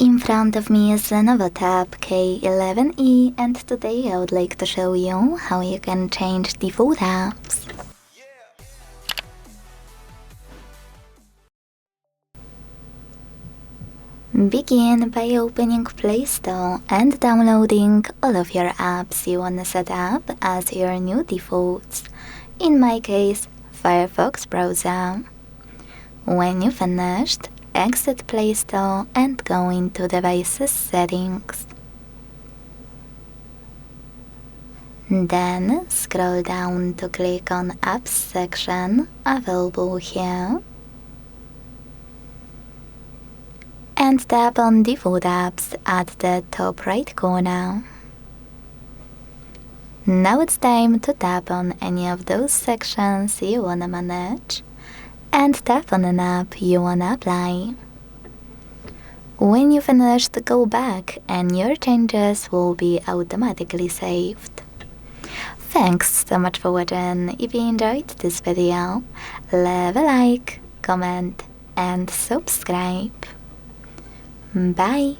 In front of me is LENOVO Tab K11E, and today I would like to show you how you can change default apps. Begin by opening Play Store and downloading all of your apps you wanna set up as your new defaults. In my case, Firefox browser. When you've finished, exit Play Store and go into Devices Settings. Then scroll down to click on Apps section available here. And tap on Default Apps at the top right corner. Now it's time to tap on any of those sections you wanna manage and tap on an app you wanna apply. When you finished, go back and your changes will be automatically saved. Thanks so much for watching. If you enjoyed this video, leave a like, comment and subscribe. Bye!